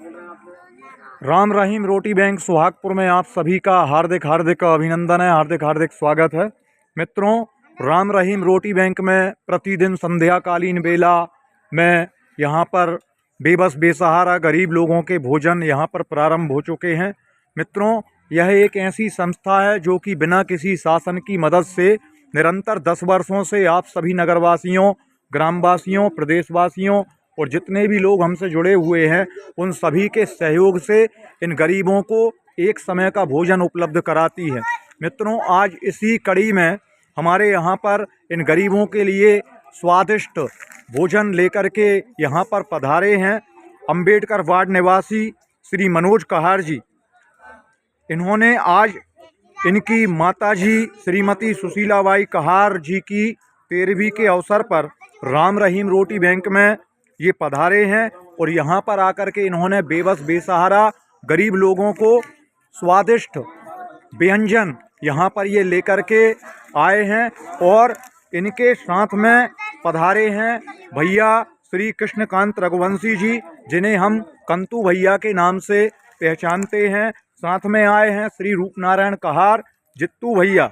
राम रहीम रोटी bank Suhagpur में आप सभी का हार्दिक हार्दिक अभिनंदन है, हार्दिक हार्दिक स्वागत है। मित्रों, राम रहीम रोटी बैंक में प्रतिदिन संध्याकालीन बेला में यहाँ पर बेबस बेसहारा गरीब लोगों के भोजन यहाँ पर प्रारंभ हो चुके हैं। मित्रों, यह एक ऐसी संस्था है जो कि बिना किसी शासन की मदद से निरंतर 10 वर्षों से आप सभी नगरवासियों, ग्रामवासियों, प्रदेशवासियों और जितने भी लोग हमसे जुड़े हुए हैं उन सभी के सहयोग से इन गरीबों को एक समय का भोजन उपलब्ध कराती है। मित्रों, आज इसी कड़ी में हमारे यहाँ पर इन गरीबों के लिए स्वादिष्ट भोजन लेकर के यहाँ पर पधारे हैं अंबेडकर वार्ड निवासी श्री मनोज कहार जी। इन्होंने आज इनकी माताजी श्रीमती सुशीलाबाई कहार जी की 13वीं के अवसर पर राम रहीम रोटी बैंक में ये पधारे हैं और यहाँ पर आकर के इन्होंने बेबस बेसहारा गरीब लोगों को स्वादिष्ट व्यंजन यहाँ पर ये लेकर के आए हैं और इनके साथ में पधारे हैं भैया श्री कृष्णकांत रघुवंशी जी, जिन्हें हम कंतु भैया के नाम से पहचानते हैं। साथ में आए हैं श्री रूपनारायण कहार, जित्तू भैया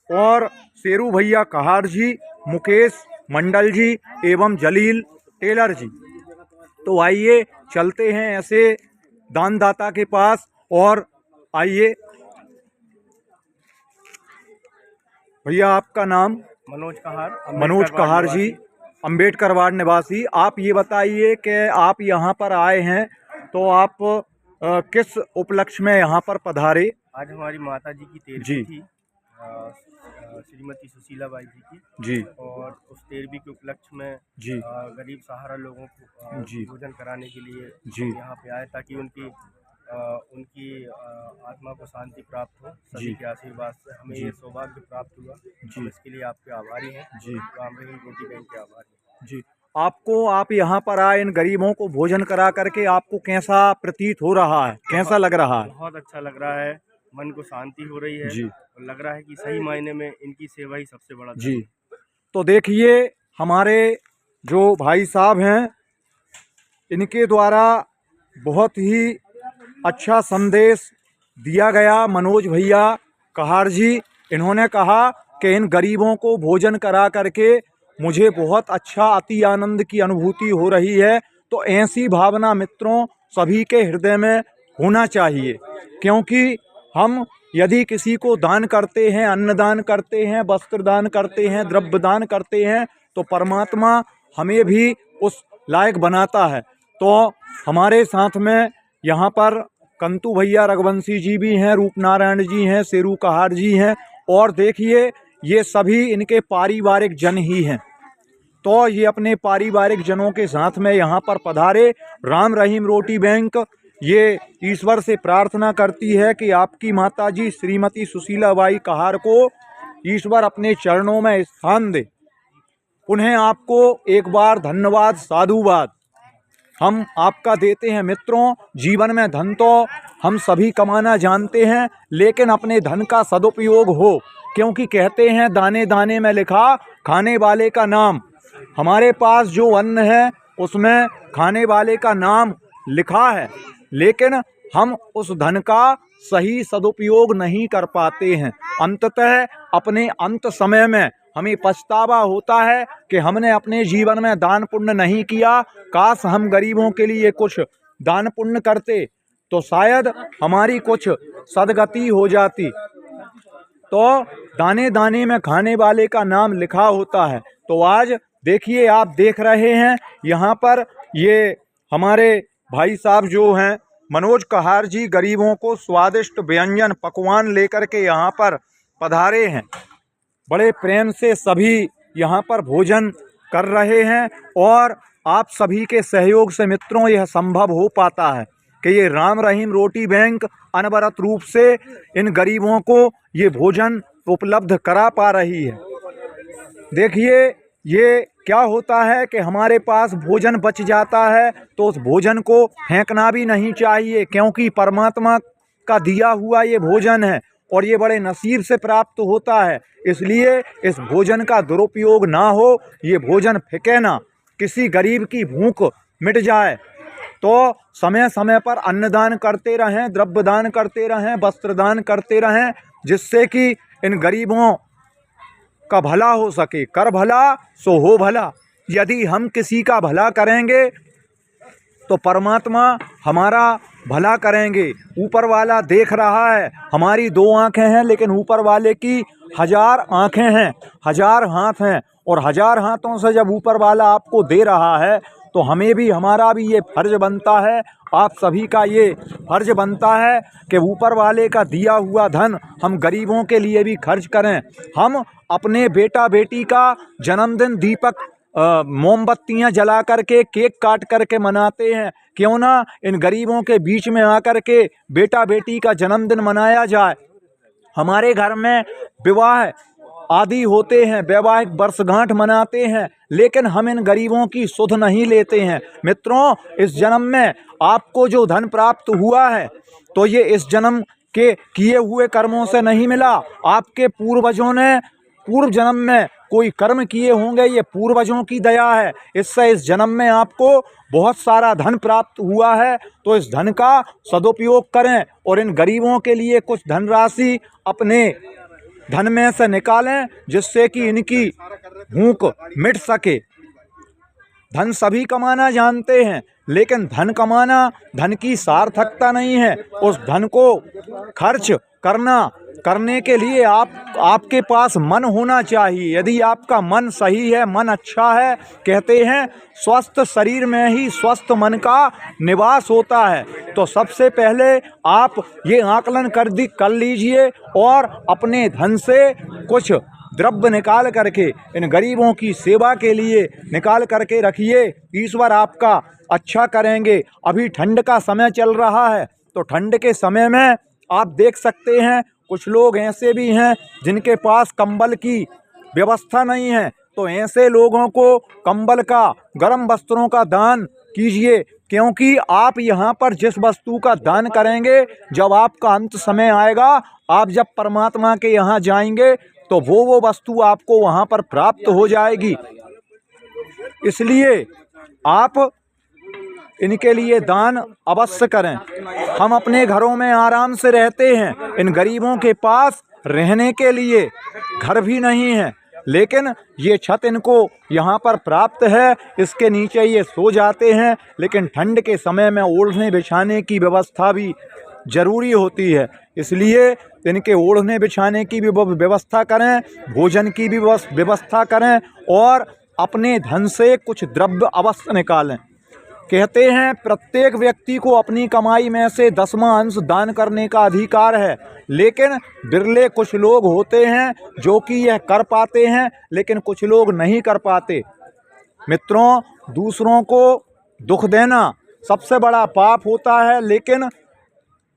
और शेरू भैया कहार जी, मुकेश मंडल जी एवं जलील टेलर जी। तो आइए चलते हैं ऐसे दानदाता के पास और आइए। भैया, आपका नाम? मनोज कहार। मनोज कहार जी, अंबेडकर वार्ड निवासी। आप ये बताइए कि आप यहाँ पर आए हैं तो आप किस उपलक्ष्य में यहाँ पर पधारे? आज हमारी माता जी की 13वीं थी, श्रीमती सुशीलाबाई जी की जी, और उस 13वीं के उपलक्ष्य में जी गरीब सहारा लोगों को जी भोजन कराने के लिए जी यहाँ पे आए ताकि उनकी आत्मा को शांति प्राप्त हो। सभी के आशीर्वाद से हमें ये सौभाग्य प्राप्त हुआ। हम इसके लिए आपके आभारी हैं जी। राम रहीम रोटी बैंक के आभारी हैं जी। आप यहाँ पर आए इन गरीबों को भोजन करा करके आपको कैसा प्रतीत हो रहा है, कैसा लग रहा है? बहुत अच्छा लग रहा है, मन को शांति हो रही है जी। और लग रहा है कि सही मायने में इनकी सेवा ही सबसे बड़ा जी। तो देखिए, हमारे जो भाई साहब हैं इनके द्वारा बहुत ही अच्छा संदेश दिया गया। मनोज भैया कहार जी, इन्होंने कहा कि इन गरीबों को भोजन करा करके मुझे बहुत अच्छा अति आनंद की अनुभूति हो रही है। तो ऐसी भावना मित्रों सभी के हृदय में होना चाहिए, क्योंकि हम यदि किसी को दान करते हैं, अन्नदान करते हैं, वस्त्र दान करते हैं, द्रव्य दान करते हैं, तो परमात्मा हमें भी उस लायक बनाता है। तो हमारे साथ में यहाँ पर कंतु भैया रघुवंशी जी भी हैं, रूपनारायण जी हैं, शेरू कहार जी हैं और देखिए ये सभी इनके पारिवारिक जन ही हैं। तो ये अपने पारिवारिक जनों के साथ में यहाँ पर पधारे। राम रहीम रोटी बैंक ये ईश्वर से प्रार्थना करती है कि आपकी माताजी श्रीमती सुशीलाबाई कहार को ईश्वर अपने चरणों में स्थान दे। उन्हें आपको एक बार धन्यवाद, साधुवाद हम आपका देते हैं। मित्रों, जीवन में धन तो हम सभी कमाना जानते हैं, लेकिन अपने धन का सदुपयोग हो, क्योंकि कहते हैं दाने दाने में लिखा खाने वाले का नाम। हमारे पास जो अन्न है उसमें खाने वाले का नाम लिखा है, लेकिन हम उस धन का सही सदुपयोग नहीं कर पाते हैं। अंततः अपने अंत समय में हमें पछतावा होता है कि हमने अपने जीवन में दान पुण्य नहीं किया। काश हम गरीबों के लिए कुछ दान पुण्य करते तो शायद हमारी कुछ सदगति हो जाती। तो दाने दाने में खाने वाले का नाम लिखा होता है। तो आज देखिए, आप देख रहे हैं यहाँ पर ये हमारे भाई साहब जो हैं मनोज कहार जी, गरीबों को स्वादिष्ट व्यंजन पकवान लेकर के यहाँ पर पधारे हैं। बड़े प्रेम से सभी यहाँ पर भोजन कर रहे हैं और आप सभी के सहयोग से मित्रों यह संभव हो पाता है कि ये राम रहीम रोटी बैंक अनवरत रूप से इन गरीबों को ये भोजन उपलब्ध करा पा रही है। देखिए, ये क्या होता है कि हमारे पास भोजन बच जाता है तो उस भोजन को फेंकना भी नहीं चाहिए, क्योंकि परमात्मा का दिया हुआ ये भोजन है और ये बड़े नसीब से प्राप्त होता है। इसलिए इस भोजन का दुरुपयोग ना हो, ये भोजन फेंके ना, किसी गरीब की भूख मिट जाए। तो समय समय पर अन्नदान करते रहें, द्रव्य दान करते रहें, वस्त्र दान करते रहें, जिससे कि इन गरीबों का भला हो सके। कर भला सो हो भला। यदि हम किसी का भला करेंगे तो परमात्मा हमारा भला करेंगे। ऊपर वाला देख रहा है। हमारी 2 आँखें हैं, लेकिन ऊपर वाले की 1000 आँखें हैं, 1000 हाथ हैं, और 1000 हाथों से जब ऊपर वाला आपको दे रहा है तो हमें भी, हमारा भी ये फर्ज बनता है, आप सभी का ये फर्ज बनता है कि ऊपर वाले का दिया हुआ धन हम गरीबों के लिए भी खर्च करें। हम अपने बेटा बेटी का जन्मदिन दीपक मोमबत्तियां जला करके, केक काट करके मनाते हैं। क्यों ना इन गरीबों के बीच में आकर के बेटा बेटी का जन्मदिन मनाया जाए। हमारे घर में विवाह आदि होते हैं, वैवाहिक वर्षगांठ मनाते हैं, लेकिन हम इन गरीबों की सुध नहीं लेते हैं। मित्रों, इस जन्म में आपको जो धन प्राप्त हुआ है तो ये इस जन्म के किए हुए कर्मों से नहीं मिला। आपके पूर्वजों ने पूर्व जन्म में कोई कर्म किए होंगे, ये पूर्वजों की दया है। इससे इस जन्म में आपको बहुत सारा धन प्राप्त हुआ है, तो इस धन का सदुपयोग करें और इन गरीबों के लिए कुछ धनराशि अपने धन में से निकालें, जिससे कि इनकी भूख मिट सके। धन सभी कमाना जानते हैं, लेकिन धन कमाना धन की सार्थकता नहीं है। उस धन को खर्च करने के लिए आपके पास मन होना चाहिए। यदि आपका मन सही है, मन अच्छा है, कहते हैं स्वस्थ शरीर में ही स्वस्थ मन का निवास होता है। तो सबसे पहले आप ये आकलन कर लीजिए और अपने धन से कुछ द्रव्य निकाल करके इन गरीबों की सेवा के लिए निकाल करके रखिए। ईश्वर आपका अच्छा करेंगे। अभी ठंड का समय चल रहा है, तो ठंड के समय में आप देख सकते हैं कुछ लोग ऐसे भी हैं जिनके पास कंबल की व्यवस्था नहीं है। तो ऐसे लोगों को कंबल का, गर्म वस्त्रों का दान कीजिए, क्योंकि आप यहाँ पर जिस वस्तु का दान करेंगे, जब आपका अंत समय आएगा, आप जब परमात्मा के यहाँ जाएंगे तो वो वस्तु आपको वहाँ पर प्राप्त हो जाएगी। इसलिए आप इनके लिए दान अवश्य करें। हम अपने घरों में आराम से रहते हैं, इन गरीबों के पास रहने के लिए घर भी नहीं है, लेकिन ये छत इनको यहाँ पर प्राप्त है, इसके नीचे ये सो जाते हैं। लेकिन ठंड के समय में ओढ़ने बिछाने की व्यवस्था भी ज़रूरी होती है, इसलिए इनके ओढ़ने बिछाने की भी व्यवस्था करें, भोजन की भी व्यवस्था करें और अपने धन से कुछ द्रव्य अवश्य निकालें। कहते हैं प्रत्येक व्यक्ति को अपनी कमाई में से 10वां अंश दान करने का अधिकार है, लेकिन बिरले कुछ लोग होते हैं जो कि यह कर पाते हैं, लेकिन कुछ लोग नहीं कर पाते। मित्रों, दूसरों को दुख देना सबसे बड़ा पाप होता है, लेकिन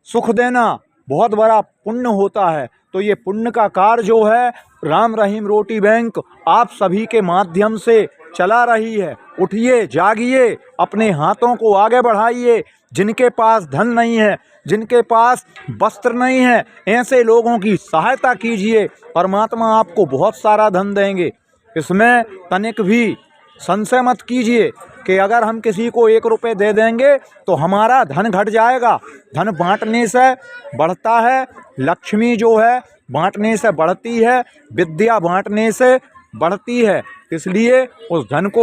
सुख देना बहुत बड़ा पुण्य होता है। तो ये पुण्य का कार्य जो है राम रहीम रोटी बैंक आप सभी के माध्यम से चला रही है। उठिए, जागिए, अपने हाथों को आगे बढ़ाइए। जिनके पास धन नहीं है, जिनके पास वस्त्र नहीं है, ऐसे लोगों की सहायता कीजिए, परमात्मा आपको बहुत सारा धन देंगे। इसमें तनिक भी संशय मत कीजिए कि अगर हम किसी को 1 रुपये दे देंगे तो हमारा धन घट जाएगा। धन बांटने से बढ़ता है, लक्ष्मी जो है बांटने से बढ़ती है, विद्या बांटने से बढ़ती है। इसलिए उस धन को